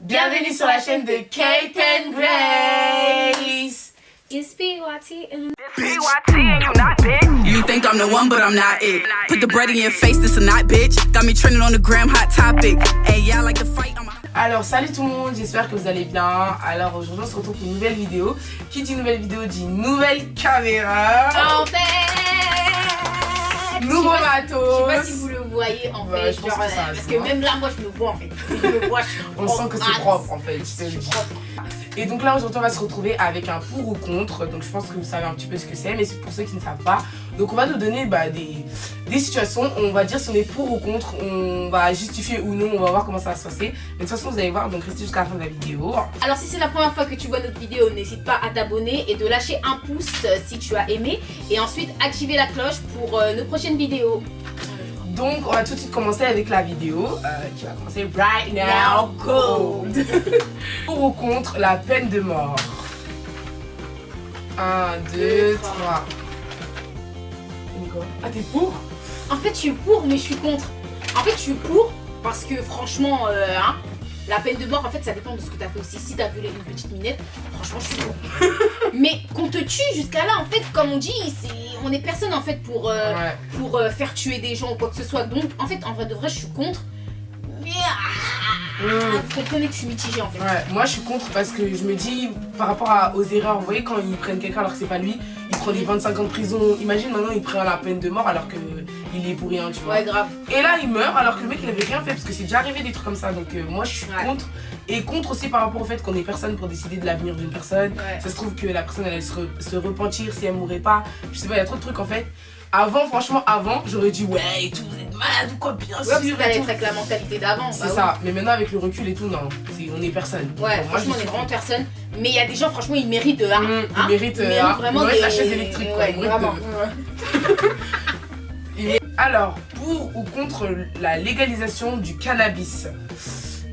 Bienvenue sur la chaîne de Kate and Grace. It's PYT and You think I'm the one, but I'm not it. Put the bread in your face, this a not, bitch. Got me trending on the gram, hot topic. Hey, yeah, I like to fight. Alors salut tout le monde, j'espère que vous allez bien. Alors aujourd'hui on se retrouve pour une nouvelle vidéo. Qui dit nouvelle vidéo dit nouvelle caméra. en fait, Nouveau matos. je sais pas si vous le voyez en fait, je pense genre, que ça, parce c'est que vrai. même là moi je me vois en fait. Je me vois, je suis On sent que c'est propre en fait. Je suis propre. Et donc là aujourd'hui on va se retrouver avec un pour ou contre. Donc je pense que vous savez un petit peu ce que c'est, mais c'est pour ceux qui ne savent pas. Donc on va nous donner des situations, on va dire si on est pour ou contre, on va justifier ou non, on va voir comment ça va se passer. Mais de toute façon vous allez voir, donc restez jusqu'à la fin de la vidéo. Alors si c'est la première fois que tu vois notre vidéo, n'hésite pas à t'abonner et de lâcher un pouce si tu as aimé. Et ensuite activer la cloche pour nos prochaines vidéos. Donc on va tout de suite commencer avec la vidéo qui va commencer right now. Go. Pour ou contre la peine de mort. 1, 2, 3. Ah t'es pour? En fait je suis pour mais je suis contre. En fait je suis pour parce que franchement la peine de mort en fait ça dépend de ce que tu as fait aussi. Si tu as violé une petite minette, franchement je suis pour. Mais qu'on te tue jusqu'à là en fait comme on dit, on est personne en fait pour faire tuer des gens ou quoi que ce soit. Donc en fait en vrai de vrai je suis contre. Mais vous comprenez que je suis mitigée en fait. Ouais, moi je suis contre parce que je me dis par rapport aux erreurs, vous voyez quand ils prennent quelqu'un alors que c'est pas lui, ils prennent les 25 ans de prison, imagine maintenant il prend la peine de mort alors que il est pour rien tu vois. Ouais grave. Et là il meurt alors que le mec il avait rien fait parce que c'est déjà arrivé des trucs comme ça donc moi je suis contre. Et contre aussi par rapport au fait qu'on est personne pour décider de l'avenir d'une personne. Ça se trouve que la personne elle allait se repentir si elle mourrait pas, je sais pas, il y a trop de trucs en fait. Avant, franchement, avant, j'aurais dit ouais et tout, vous êtes malade ou quoi, bien sûr. Parce que t'allais être avec la mentalité d'avant. C'est ça, mais maintenant avec le recul et tout, non, on est personne. Ouais, bon, franchement, on est vraiment personne. Mais il y a des gens, franchement, ils méritent ils méritent vraiment la chaise électrique, quoi. Ouais, vraiment. Alors, pour ou contre la légalisation du cannabis?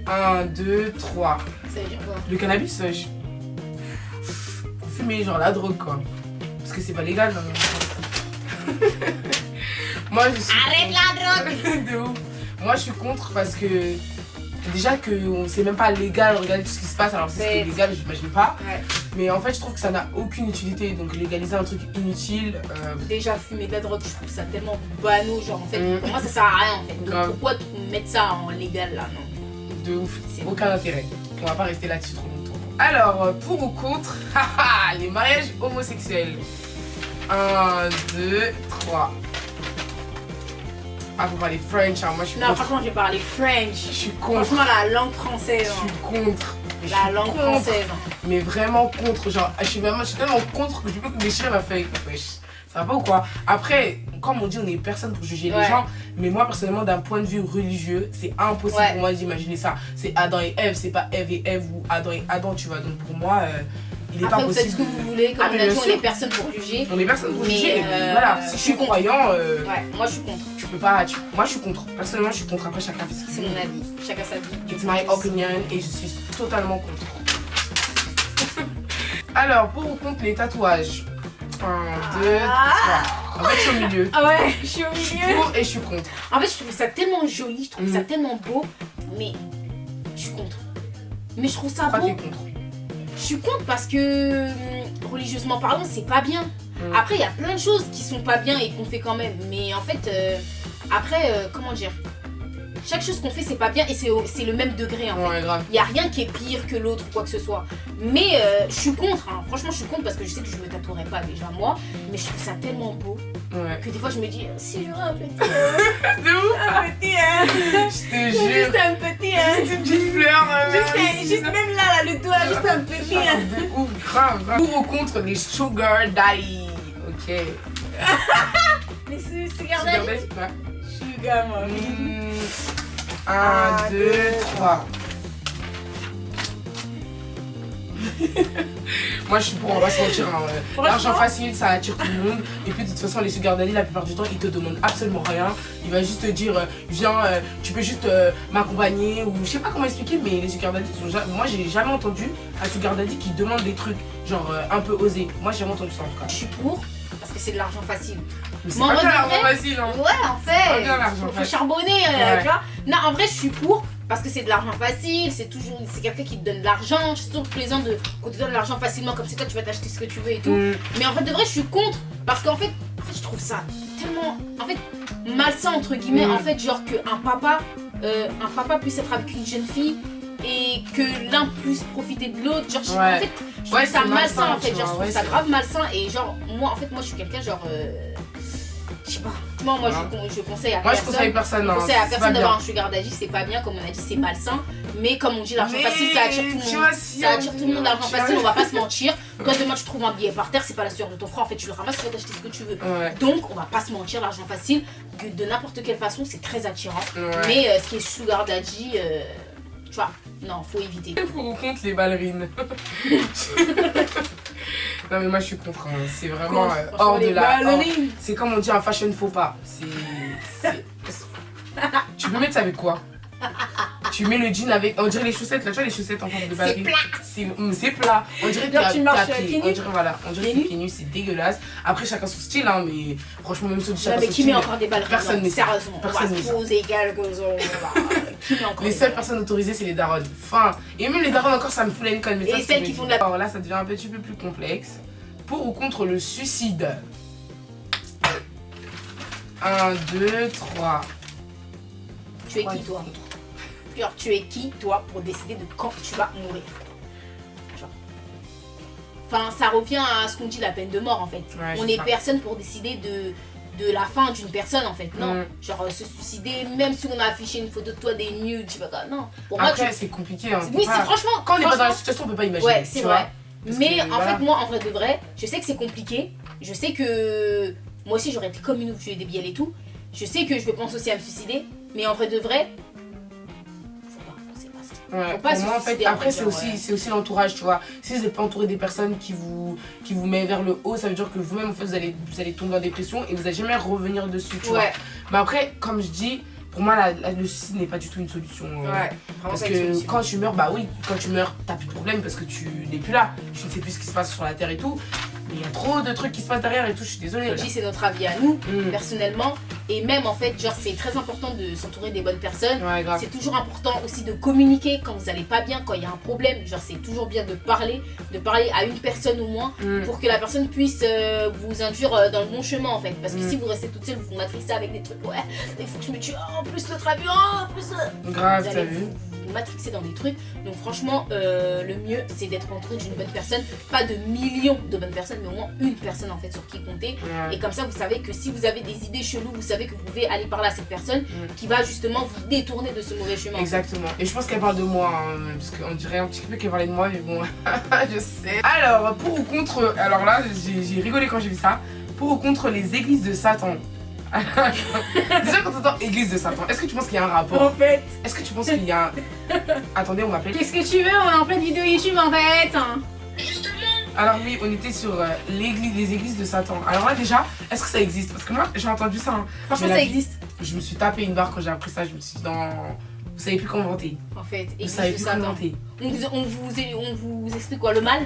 1, 2, 3. Ça veut dire quoi? Le cannabis, pour fumer, genre la drogue, quoi. Parce que c'est pas légal, non. Moi je suis arrête la drogue. de ouf. Moi je suis contre parce que déjà que c'est même pas légal, regarder tout ce qui se passe alors si c'était légal j'imagine pas. Mais en fait je trouve que ça n'a aucune utilité donc légaliser un truc inutile. Déjà fumer de la drogue je trouve ça tellement banal genre en fait pour moi ça sert à rien en fait. Donc pourquoi mettre ça en légal là non? De ouf, aucun intérêt. On va pas rester là-dessus trop longtemps. Alors pour ou contre les mariages homosexuels? 1, 2, 3. Ah, faut parler French, hein. Moi je suis non, contre. franchement, je vais parler French. Je suis contre. Franchement, la langue française. Je suis contre. La langue française. Mais vraiment contre. Genre, je suis tellement contre que je peux que déchirer ma feuille. Wesh. Ça va pas ou quoi? Après, comme on dit, on est personne pour juger les gens. Mais moi, personnellement, d'un point de vue religieux, c'est impossible pour moi d'imaginer ça. C'est Adam et Ève, c'est pas Ève et Ève ou Adam et Adam, tu vois. Donc pour moi. Il est après, pas vous possible. faites ce que vous voulez, comme on a dit, on est personne pour juger. On est personne pour juger, mais voilà, si je suis croyant. Ouais, moi je suis contre. Tu peux pas. Moi je suis contre. Personnellement, je suis contre. Après, chacun fait ce qu'il C'est veut. mon avis. Chacun sa vie. It's my opinion et je suis totalement contre. Alors, pour ou contre les tatouages? 1, 2, 3. En fait, je suis au milieu. Ah ouais, je suis au Je suis milieu. pour et je suis contre. En fait, je trouve ça tellement joli, je trouve ça tellement beau, mais je suis contre. Mais je trouve ça Pourquoi beau. t'es contre? Je suis contre parce que religieusement parlant, c'est pas bien. Après, il y a plein de choses qui sont pas bien et qu'on fait quand même. Mais en fait, après, comment dire? Chaque chose qu'on fait, c'est pas bien et c'est le même degré en fait. Ouais, grave. Il n'y a rien qui est pire que l'autre ou quoi que ce soit. Mais je suis contre, hein. Franchement, je suis contre parce que je sais que je me tatouerai pas déjà moi. Mais je trouve ça tellement beau que des fois je me dis, si j'aurais un petit. De ouf. Un petit, hein. Je te jure. Juste un petit, hein. Juste une petite fleur. Juste même là, le doigt, juste un petit, hein. De ouf, grave, grave. Pour ou contre les sugar daddy? Ok. Les Sugar sugar daddy. daddy, ouais. Sugar mommy. 1, 2, 3. Moi je suis pour, on va se mentir, hein. L'argent facile ça attire tout le monde. Et puis de toute façon les sugar daddy la plupart du temps ils te demandent absolument rien. Il va juste te dire viens tu peux juste m'accompagner ou je sais pas comment expliquer. Mais les sugar daddy moi j'ai jamais entendu un sugar daddy qui demande des trucs genre un peu osé. Moi j'ai jamais entendu ça en tout cas. Je suis pour parce que c'est de l'argent facile. Mais c'est Mais en pas vrai bien de l'argent vrai, facile hein. Ouais en fait Pas bien l'argent faut facile. charbonner tu vois. Non en vrai je suis pour parce que c'est de l'argent facile, c'est quelqu'un qui te donne de l'argent, c'est toujours plaisant qu'on te donne de l'argent facilement, comme c'est toi tu vas t'acheter ce que tu veux et tout. Mais en fait de vrai je suis contre, parce qu'en fait je trouve ça tellement malsain entre guillemets, en fait genre qu'un papa puisse être avec une jeune fille et que l'un puisse profiter de l'autre, genre en fait je trouve ça malsain en fait, genre je trouve ça grave malsain, et genre moi je suis quelqu'un genre je sais pas, moi je conseille à personne. Moi je conseille personne, je conseille à personne d'avoir un sugar daddy, c'est pas bien, comme on a dit, c'est malsain. Mais comme on dit, l'argent facile ça attire tout le monde. Ça attire tout le monde, l'argent facile, on va pas se mentir. Toi demain tu trouves un billet par terre, c'est pas la sueur de ton frère, en fait tu le ramasses, tu vas t'acheter ce que tu veux. Donc on va pas se mentir, l'argent facile, de n'importe quelle façon, c'est très attirant. Mais ce qui est sugar daddy, tu vois, non, faut éviter. Pour ou contre les ballerines. Non mais moi je suis contre, hein. C'est vraiment hors de la... C'est comme on dit un fashion faux pas. Tu peux mettre ça avec quoi? Tu mets le jean avec... On dirait les chaussettes, là tu vois les chaussettes en forme de ballerine. C'est plat. On dirait que tu marches pieds nus. On dirait que pieds nus, c'est dégueulasse. Après chacun son style, hein, mais franchement même ceux de chacun son style. Mais qui met encore des ballerines? Personne n'est sérieusement, on va se poser quelques Les seules personnes autorisées c'est les darons. Enfin, et même les darons encore ça me fout la une conne. Et celles qui font de la... Alors là ça devient un petit peu plus complexe. Pour ou contre le suicide? 1, 2, 3. Tu es qui toi? Genre, tu es qui toi pour décider de quand tu vas mourir? Genre. Enfin, ça revient à ce qu'on dit, la peine de mort en fait. On est personne pour décider de la fin d'une personne en fait. Non, genre se suicider, même si on a affiché une photo de toi des nudes, tu vois quoi. Non. Pour après, moi, c'est compliqué. Hein, oui, c'est franchement. Quand on n'est pas dans la situation, on peut pas imaginer. Ouais, c'est vrai. Mais en fait, moi, en vrai de vrai, je sais que c'est compliqué. Je sais que moi aussi, j'aurais été comme une ouf, tuer des bielles et tout. Je sais que je pense aussi à me suicider. Mais en vrai de vrai, ouais, pour moi en fait, après c'est aussi l'entourage, tu vois. Si vous n'êtes pas entouré des personnes qui vous mettent vers le haut, ça veut dire que vous-même en fait vous allez tomber en dépression et vous n'allez jamais revenir dessus, tu vois. Mais après, comme je dis, pour moi le suicide n'est pas du tout une solution. Parce que quand tu meurs, bah oui, quand tu meurs, t'as plus de problème parce que tu n'es plus là. Tu ne sais plus ce qui se passe sur la terre et tout. Mais il y a trop de trucs qui se passent derrière et tout, je suis désolée. Je dis c'est notre avis à nous, personnellement. Et même en fait, genre c'est très important de s'entourer des bonnes personnes. C'est toujours important aussi de communiquer quand vous allez pas bien, quand il y a un problème. Genre c'est toujours bien de parler à une personne au moins pour que la personne puisse vous induire dans le bon chemin en fait. Parce que si vous restez toute seule, vous vous matrixez avec des trucs, ouais, il faut que je me tue, en plus l'autre avion, en plus... Grave, t'as vu? Matrixer dans des trucs. Donc franchement le mieux c'est d'être entouré d'une bonne personne, pas de millions de bonnes personnes mais au moins une personne en fait sur qui compter. Et comme ça vous savez que si vous avez des idées cheloues, vous savez que vous pouvez aller parler à cette personne qui va justement vous détourner de ce mauvais chemin. Exactement. Et je pense qu'elle parle de moi hein, parce qu'on dirait un petit peu qu'elle parlait de moi mais bon je sais. Alors pour ou contre, alors là j'ai rigolé quand j'ai vu ça. Pour ou contre les églises de Satan? Déjà quand t'entends église de Satan, est-ce que tu penses qu'il y a un rapport? En fait, est-ce que tu penses qu'il y a un... Attendez, on m'appelle. Qu'est-ce que tu veux? On est en pleine vidéo YouTube en fait. Justement. Alors oui, on était sur les églises de Satan. Alors là déjà, est-ce que ça existe? Parce que moi j'ai entendu ça. Hein. Franchement ça existe. Je me suis tapé une barre quand j'ai appris ça, je me suis dit non... Vous savez plus comment vanter. En fait, vous savez plus comment vanter. On vous explique quoi? Le mal?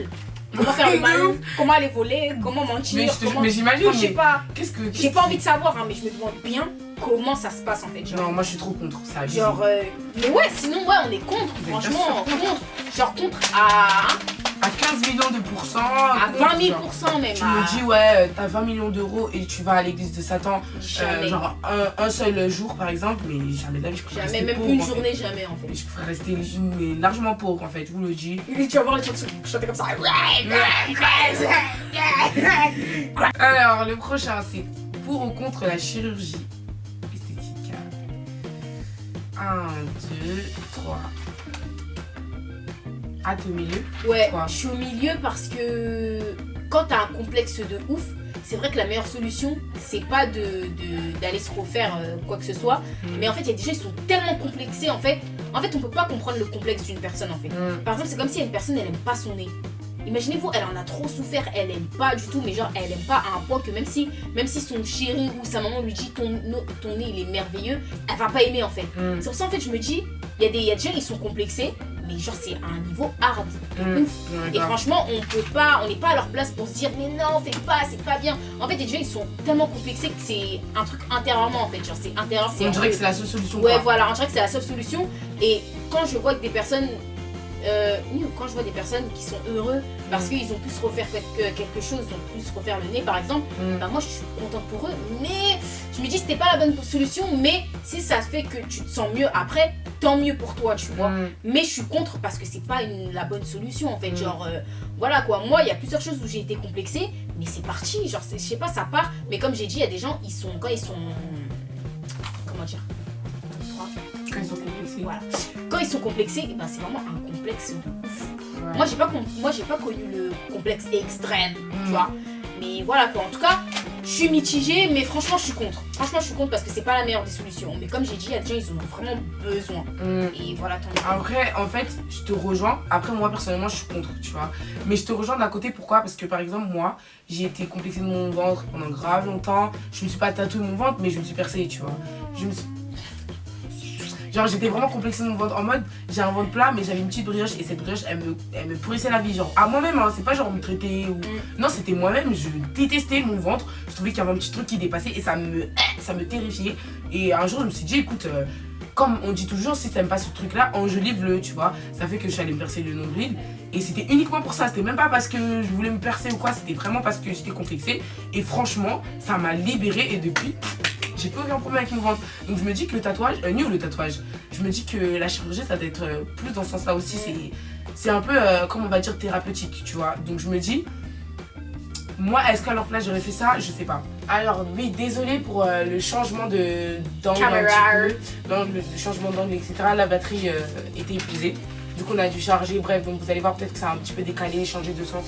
Comment faire le mal? Comment aller voler? Comment mentir? Mais j'imagine, je sais pas. Qu'est-ce que... J'ai pas envie de savoir, hein, mais je me demande bien comment ça se passe en fait. Genre. Non, moi je suis trop contre ça. Genre, mais ouais, sinon ouais, on est contre, franchement, contre. Genre contre à 15 millions de pourcents. À 20 000 % même. Tu me dis, ouais, t'as 20 millions d'euros et tu vas à l'église de Satan, genre un seul jour par exemple, mais jamais de la vie je préfère rester pauvre. Jamais, même une journée, jamais en fait. Je préfère rester largement pauvre en fait, je vous le dis. Tu vas voir les trucs chanter comme ça. Alors, le prochain, c'est pour ou contre la chirurgie esthétique. 1, 2, 3. Ah, t'es au milieu? Ouais, je suis au milieu parce que quand t'as un complexe de ouf, c'est vrai que la meilleure solution, c'est pas d'aller se refaire quoi que ce soit. Mais en fait, il y a des gens qui sont tellement complexés en fait. En fait, on peut pas comprendre le complexe d'une personne en fait. Par exemple, c'est comme si une personne, elle aime pas son nez. Imaginez-vous, elle en a trop souffert, elle aime pas du tout, mais genre elle aime pas à un point que même si son chéri ou sa maman lui dit ton nez il est merveilleux, elle va pas aimer en fait. C'est pour ça en fait je me dis, il y a des gens qui sont complexés, mais genre c'est à un niveau hard, ouf. Et franchement on n'est pas à leur place pour se dire mais non fais pas, c'est pas bien. En fait les gens ils sont tellement complexés que c'est un truc intérieurement en fait, genre c'est intérieur. On dirait que c'est la seule solution. Ouais voilà, on dirait que c'est la seule solution. Et quand je vois que des personnes, quand je vois des personnes qui sont heureux parce qu'ils ont pu se refaire quelque chose, ils ont pu se refaire le nez par exemple, bah moi je suis contente pour eux, mais je me dis c'était pas la bonne solution, mais si ça fait que tu te sens mieux après, tant mieux pour toi, tu vois. Mais je suis contre parce que c'est pas la bonne solution en fait, genre voilà quoi. Moi il y a plusieurs choses où j'ai été complexée, mais c'est parti, genre je sais pas, ça part, mais comme j'ai dit, il y a des gens, quand ils sont comment dire, Quand ils sont complexés. voilà. Quand ils sont complexés, ben c'est vraiment un complexe de ouf. Ouais. Moi j'ai pas connu le complexe extrême, tu vois. Mais voilà quoi, en tout cas, je suis mitigée, mais franchement je suis contre. Franchement je suis contre parce que c'est pas la meilleure des solutions. Mais comme j'ai dit, il y a des gens, ils en ont vraiment besoin. Et voilà, tant mieux. Après, en fait, je te rejoins. Après, moi, personnellement, je suis contre, tu vois. Mais je te rejoins d'un côté, pourquoi? Parce que, par exemple, moi, j'ai été complexée de mon ventre pendant grave longtemps. Je me suis pas tatoué mon ventre, mais je me suis percée, tu vois. Genre, j'étais vraiment complexée de mon ventre en mode, j'ai un ventre plat, mais j'avais une petite brioche, et cette brioche, elle me pourrissait la vie. Genre, à moi-même, hein, c'est pas genre me traiter ou. Non, c'était moi-même, je détestais mon ventre. Je trouvais qu'il y avait un petit truc qui dépassait, et ça me terrifiait. Et un jour, je me suis dit, écoute, comme on dit toujours, si t'aimes pas ce truc-là, enjolive-le, tu vois. Ça fait que je suis allée me percer le nombril. Et c'était uniquement pour ça, c'était même pas parce que je voulais me percer ou quoi, c'était vraiment parce que j'étais complexée. Et franchement, ça m'a libérée, et depuis. J'ai pas aucun problème avec mon ventre. Donc je me dis que le tatouage, je me dis que la chirurgie ça doit être plus dans ce sens-là aussi. C'est un peu, comment on va dire, thérapeutique, tu vois. Donc je me dis, moi, est-ce qu'à leur place j'aurais fait ça? Je sais pas. Alors oui, désolé pour le changement d'angle un petit peu. Le changement d'angle, etc. La batterie était épuisée. Du coup on a dû charger, bref, donc vous allez voir peut-être que ça a un petit peu décalé, changé de sens.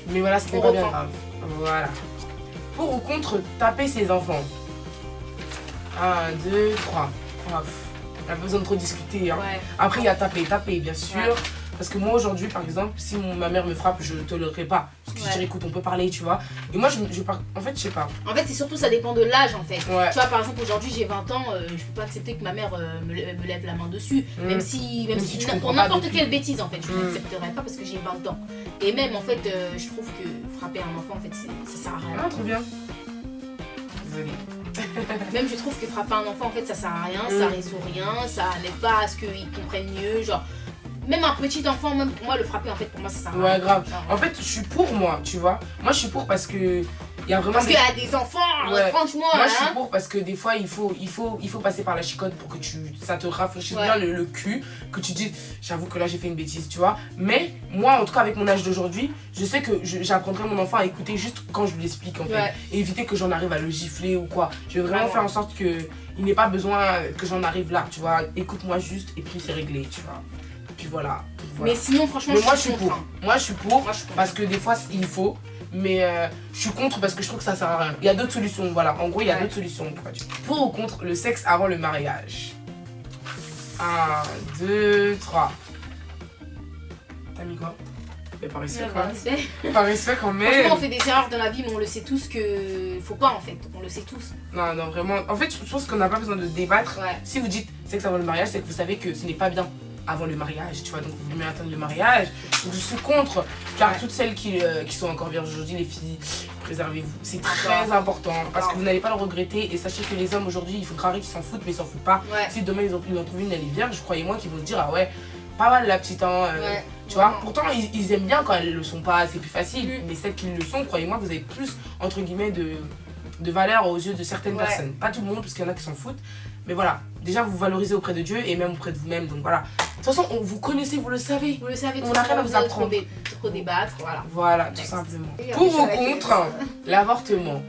Mais voilà, c'était pas bien grave. Voilà. Pour ou contre taper ses enfants? 1, 2, 3. On a pas besoin de trop discuter. Hein. Ouais. Après, il y a taper, bien sûr. Ouais. Parce que moi, aujourd'hui, par exemple, si ma mère me frappe, je ne tolérerai pas. Parce que je dirais, écoute, on peut parler, tu vois. Et moi, en fait, je sais pas. En fait, c'est surtout, ça dépend de l'âge, en fait. Ouais. Tu vois, par exemple, aujourd'hui, j'ai 20 ans, je peux pas accepter que ma mère me lève la main dessus. Même si pour n'importe quelle bêtise, en fait, je n'accepterai pas parce que j'ai 20 ans. Et même, en fait, je trouve que frapper un enfant, en fait, ça sert à rien. Ah, trop bien. Désolée. Même je trouve que frapper un enfant en fait ça sert à rien, ça résout rien, ça n'aide pas à ce qu'il comprenne mieux, genre même un petit enfant, même pour moi le frapper en fait pour moi ça sert à rien. Ouais grave, en fait je suis pour moi, tu vois, moi je suis pour parce que il y a vraiment parce qu'il y a des enfants, franchement moi je suis pour parce que des fois il faut passer par la chicotte pour que ça te rafraîchisse bien le cul, que tu dis j'avoue que là j'ai fait une bêtise, tu vois. Mais moi en tout cas avec mon âge d'aujourd'hui, je sais que j'apprendrai mon enfant à écouter juste quand je lui explique en fait, et éviter que j'en arrive à le gifler ou quoi. Je vais vraiment faire en sorte que il n'ait pas besoin que j'en arrive là, tu vois. Écoute-moi juste et puis c'est réglé, tu vois. Puis voilà. Mais sinon franchement moi je suis pour. Moi je suis pour parce que des fois il faut. Mais je suis contre parce que je trouve que ça sert à rien. Il y a d'autres solutions, voilà. En gros, il y a d'autres solutions. Pour ou contre le sexe avant le mariage? 1, 2, 3. T'as mis quoi? Par respect, quoi. Par respect, quand même. Franchement, on fait des erreurs dans la vie, mais on le sait tous que faut pas en fait. On le sait tous. Non, non, vraiment. En fait, je pense qu'on n'a pas besoin de débattre. Si vous dites sexe avant le mariage, c'est que vous savez que ce n'est pas bien avant le mariage, tu vois, donc vous voulez atteindre le mariage. Donc je suis contre, car toutes celles qui sont encore vierges aujourd'hui, les filles, préservez-vous. C'est très important, parce que vous n'allez pas le regretter. Et sachez que les hommes aujourd'hui, il faut croire qu'ils s'en foutent, mais ils s'en foutent pas. Si demain ils en trouvent une, elle est vierge, croyez-moi qu'ils vont se dire, ah ouais, pas mal la petite, hein. Tu vois, pourtant ils aiment bien quand elles le sont pas, c'est plus facile. Mais celles qui le sont, croyez-moi, vous avez plus, entre guillemets, de valeur aux yeux de certaines personnes. Pas tout le monde, parce qu'il y en a qui s'en foutent. Mais voilà, déjà vous valorisez auprès de Dieu et même auprès de vous-même, donc voilà. De toute façon, vous connaissez, vous le savez. Vous le savez, on n'a rien à vous apprendre. Trop débattre, voilà. Voilà, tout simplement. Pour ou contre l'avortement?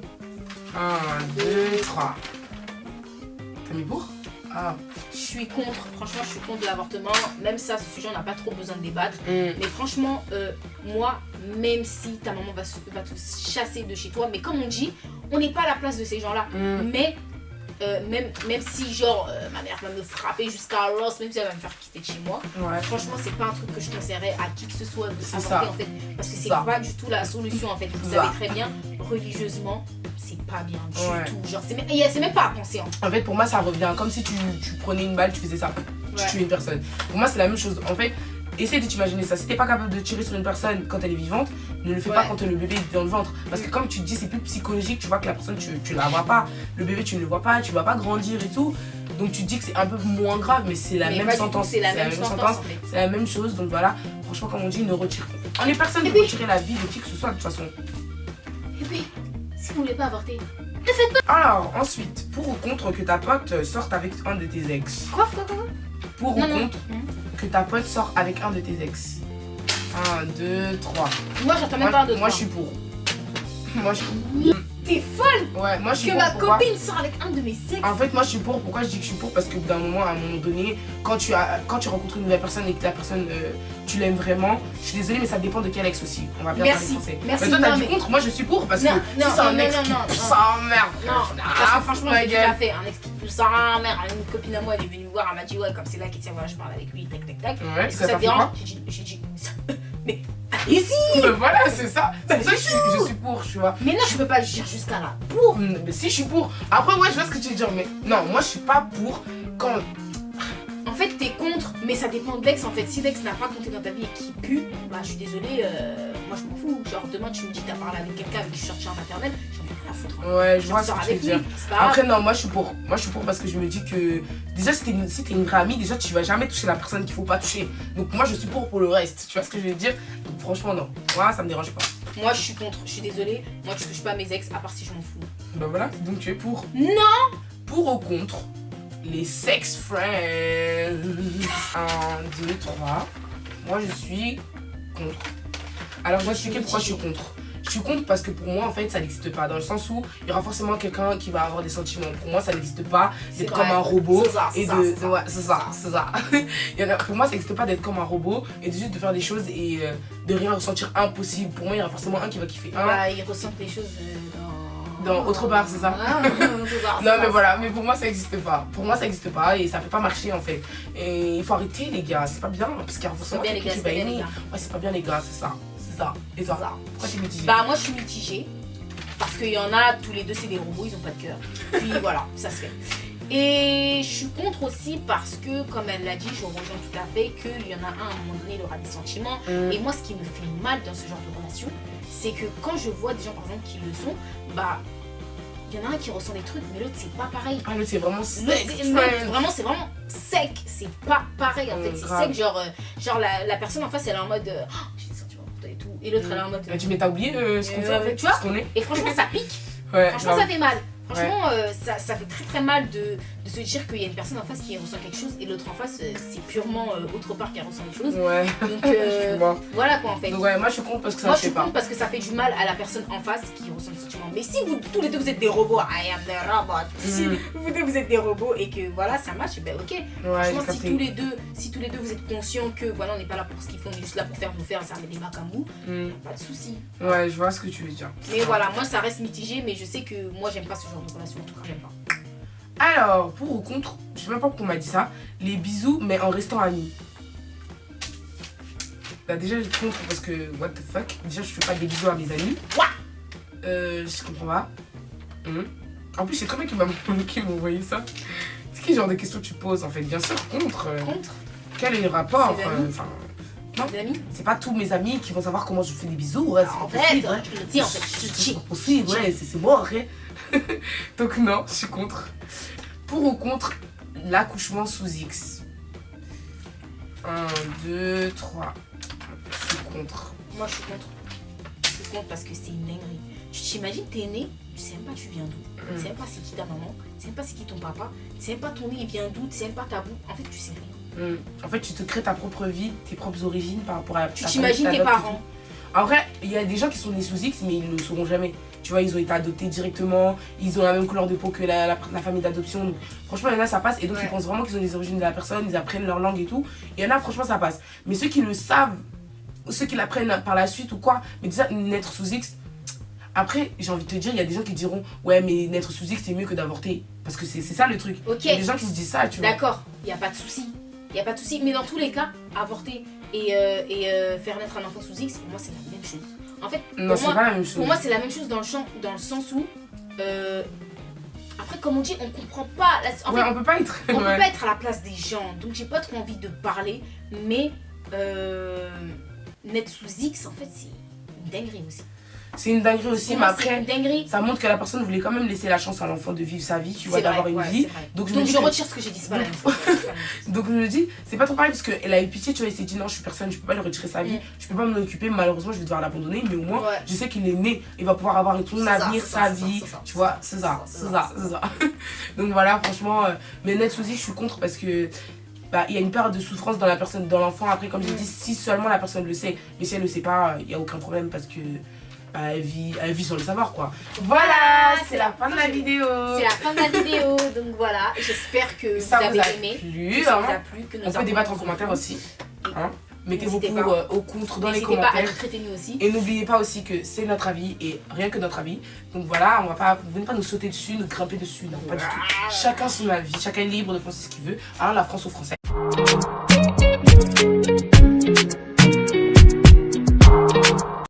1, 2, 3. T'as mis pour? Ah. Je suis contre, franchement, je suis contre l'avortement. Même ça, ce sujet, on n'a pas trop besoin de débattre. Mais franchement, moi, même si ta maman va te chasser de chez toi, mais comme on dit, on n'est pas à la place de ces gens-là. Mais même si genre ma mère va me frapper jusqu'à l'os, même si elle va me faire quitter de chez moi, franchement c'est pas un truc que je conseillerais à qui que ce soit de s'avorter en fait, parce que c'est pas du tout la solution en fait. Vous savez très bien, religieusement c'est pas bien du tout, genre c'est même pas à penser en fait. Pour moi ça revient comme si tu prenais une balle, tu faisais ça, tu tuais une personne. Pour moi c'est la même chose en fait. Essaye de t'imaginer ça. Si t'es pas capable de tirer sur une personne quand elle est vivante, ne le fais pas quand le bébé est dans le ventre. Parce que comme tu te dis, c'est plus psychologique, tu vois que la personne, tu la vois pas. Le bébé, tu ne le vois pas, tu vas pas grandir et tout. Donc tu te dis que c'est un peu moins grave, mais c'est la Mais même pas du tout, sentence. c'est la même sentence, en fait. C'est la même chose. Donc voilà, franchement, comme on dit, ne retire. On est personne de puis- retirer la vie de qui que ce soit de toute façon. Et puis, si vous voulez pas avorter. Alors, ensuite, pour ou contre que ta pote sorte avec un de tes ex. Quoi Pour ou Non, non. contre que ta pote sorte avec un de tes ex. 1, 2, 3. Moi, j'entends même pas un de Moi, je suis pour. Moi, je... T'es folle Ouais, moi, je suis que pour. ma Pourquoi copine sort avec un de mes ex. En fait, moi, je suis pour. Pourquoi je dis que je suis pour? Parce que d'un moment, à un moment donné, quand tu rencontres une nouvelle personne et que la personne, tu l'aimes vraiment, je suis désolée, mais ça dépend de quel ex aussi. On va bien Merci. parler français. Merci, Mais toi, t'as non, dit mais- contre. Moi, je suis pour parce Non, que non, si c'est un non, ex non, qui non, pousse non. sa mère. Non, Ah, franchement, j'ai ma déjà gueule. fait un ex qui pousse sa mère. Une copine à moi, elle est venue me voir, elle m'a dit ouais, comme c'est là qui tient, voilà, je parle avec lui, tac tac tac. Ouais, Est-ce ça que ça t'a te fait dérange? quoi? J'ai dit, mais allez-y. Voilà, c'est ça. C'est pour ça que je suis pour, tu vois. Mais non, je peux pas le dire jusqu'à là. Pour. Mais si, je suis pour. Après, ouais, je vois ce que tu veux dire, mais non, moi, je suis pas pour quand. En fait, t'es contre, mais ça dépend de l'ex. En fait, si l'ex n'a pas compté dans ta vie et qui pue, bah je suis désolée, moi je m'en fous. Genre, demain tu me dis que t'as parlé avec quelqu'un avec qui je sortais en maternelle, j'en ai rien à foutre. Ouais, je Genre, vois ce sors que tu veux avec dire. lui, c'est pas grave. Après, non, moi je suis pour. Moi je suis pour parce que je me dis que déjà, si t'es une vraie amie, déjà tu vas jamais toucher la personne qu'il faut pas toucher. Donc, moi je suis pour le reste. Tu vois ce que je veux dire? Donc, franchement, non. Moi, ça me dérange pas. Moi je suis contre, je suis désolée. Moi tu touches pas à mes ex à part si je m'en fous. Bah voilà, donc tu es pour. Non. Pour ou contre les sex friends? 1, 2, 3. Moi je suis contre. Alors, moi je suis pourquoi je suis contre? Je suis contre parce que pour moi en fait ça n'existe pas, dans le sens où il y aura forcément quelqu'un qui va avoir des sentiments. Pour moi ça n'existe pas d'être comme un robot et de ouais, c'est ça. Il y en a, pour moi ça n'existe pas d'être comme un robot et de juste de faire des choses et de rien ressentir impossible. Pour moi il y aura forcément un qui va kiffer un Bah, ils ressentent des choses dans autre part, c'est ça. Ah, c'est ça. Non mais voilà, mais pour moi ça n'existe pas. Pour moi ça n'existe pas et ça peut pas marcher en fait. Et il faut arrêter les gars, c'est pas bien parce qu'il y a forcément bien, les quelqu'un gars, qui va c'est bien, aimer. les gars. Ouais, c'est pas bien les gars, c'est ça. C'est ça. Et toi, Ça. pourquoi t'es mitigée? Bah moi je suis mitigée parce qu'il y en a tous les deux c'est des robots, ils ont pas de cœur. Puis voilà, ça se fait. Et je suis contre aussi parce que comme elle l'a dit, je rejoins tout à fait qu'il y en a un à un moment donné il aura des sentiments. Et moi ce qui me fait mal dans ce genre de relation, c'est que quand je vois des gens par exemple qui le sont, bah il y en a un qui ressent des trucs mais l'autre c'est pas pareil. Ah l'autre c'est vraiment L'autre, sec. vraiment c'est vraiment sec, c'est pas pareil en fait, c'est grave. sec genre la personne en face elle est en mode oh, j'ai des sentiments pour toi et tout et l'autre elle est en mode Mais t'as oublié ce qu'on fait en fait, tu vois ce qu'on est? et franchement ça pique. Ouais, Franchement, grave. ça fait mal. Franchement, ça fait très très mal de se dire qu'il y a une personne en face qui ressent quelque chose et l'autre en face, c'est purement autre part qui ressent des choses. Ouais. Donc Je vois. voilà quoi en fait. Donc ouais, moi je suis contre parce que ça Moi ne je fait suis pas. contre parce que ça fait du mal à la personne en face qui ressent le sentiment. Mais si vous tous les deux vous êtes des robots, I am the robot. Si vous deux vous êtes des robots et que voilà ça marche, ben ok. Ouais, Franchement j'ai si capté. tous les deux vous êtes conscients que voilà on n'est pas là pour ce qu'ils font, on est juste là pour faire nous faire, ça met des bacs à mou, pas de soucis. Ouais, je vois ce que tu veux dire. Mais voilà, moi ça reste mitigé, mais je sais que moi j'aime pas ce genre de relation, en tout cas j'aime pas. Alors, pour ou contre, je sais même pas pourquoi on m'a dit ça, les bisous mais en restant amis. Bah déjà je suis contre parce que what the fuck, déjà je fais pas des bisous à mes amis. What? Je comprends pas. En plus c'est très bien qui m'a envoyé ça. C'est quel genre de questions tu poses en fait? Bien sûr contre. Contre Quel est le rapport? Ses amis. Enfin, non. des amis. C'est pas tous mes amis qui vont savoir comment je fais des bisous, ouais, c'est En pas fait, possible. Ouais. je te le dis en fait, je te le C'est dis. pas possible, ouais, c'est mort, hein. Donc non, je suis contre. Pour ou contre l'accouchement sous X? 1, 2, 3. Je suis contre. Moi je suis contre. Je suis contre parce que c'est une dinguerie. Tu t'imagines, t'es né, tu sais même pas tu viens d'où. Tu sais même pas c'est qui ta maman, tu sais même pas c'est qui ton papa, tu sais même pas ton nez il vient d'où, tu sais même pas ta boue. En fait, tu sais rien. En fait, tu te crées ta propre vie, tes propres origines par rapport à Tu ta t'imagines famille, tes t'adoptes et parents. tout. En vrai, il y a des gens qui sont nés sous X, mais ils ne le sauront jamais. Tu vois, ils ont été adoptés directement, ils ont la même couleur de peau que la famille d'adoption. Donc, franchement, il y en a, ça passe. Et donc, Ouais. ils pensent vraiment qu'ils ont les origines de la personne, ils apprennent leur langue et tout. Il y en a, franchement, ça passe. Mais ceux qui le savent, ou ceux qui l'apprennent par la suite ou quoi, mais déjà, naître sous X. Après, j'ai envie de te dire, il y a des gens qui diront, ouais, mais naître sous X, c'est mieux que d'avorter. Parce que c'est ça le truc. Ok. Il y a des gens qui se disent ça, tu vois. D'accord, il n'y a pas de souci. Il n'y a pas de souci. Mais dans tous les cas, avorter et faire naître un enfant sous X, pour moi, c'est la même chose. En fait, Non, pour c'est moi, pas la même chose. pour moi, c'est la même chose dans le sens où. Après, comme on dit, on comprend pas. En ouais, fait, on peut pas être. on ouais. peut pas être à la place des gens. Donc, j'ai pas trop envie de parler. Mais naître sous X, en fait, c'est une dinguerie aussi. c'est une dinguerie aussi, Pour mais moi, c'est après, une dinguerie. ça montre que la personne voulait quand même laisser la chance à l'enfant de vivre sa vie, tu vois, C'est vrai, d'avoir une ouais, vie. c'est vrai. Donc Donc dis je que- retire ce que j'ai dit, c'est pas la même chose. Donc je me dis, c'est pas trop pareil parce qu'elle a eu pitié, tu vois, elle s'est dit non, je suis personne, je peux pas lui retirer sa vie, je peux pas m'en occuper, malheureusement je vais devoir l'abandonner, mais au moins Ouais. je sais qu'il est né, il va pouvoir avoir son C'est ça, avenir, c'est sa ça, c'est vie, ça, tu vois, c'est ça. Donc voilà, franchement, mais Net Suzy, je suis contre parce que bah, il y a une période de souffrance dans la personne, dans l'enfant. Après, comme j'ai dit, si seulement la personne le sait, mais si elle le sait pas, il y a aucun problème parce que bah, elle vit sans le savoir quoi. Voilà, c'est la fin de la vidéo. C'est la fin de la vidéo, donc voilà, j'espère que Ça vous vous avez a aimé. plu, Que ça hein. vous a plu, que nos On peut arguments débattre en vous ont commentaire plu. aussi. Hein. Mettez vos N'hésitez pour pas. au contre dans les N'hésitez pas à commentaires. nous traiter nous aussi. Et n'oubliez pas aussi que c'est notre avis et rien que notre avis. Donc voilà, on va pas, vous venez pas nous sauter dessus, nous grimper dessus, non, pas du tout. Chacun son avis, chacun est libre de penser ce qu'il veut. Hein, la France aux Français.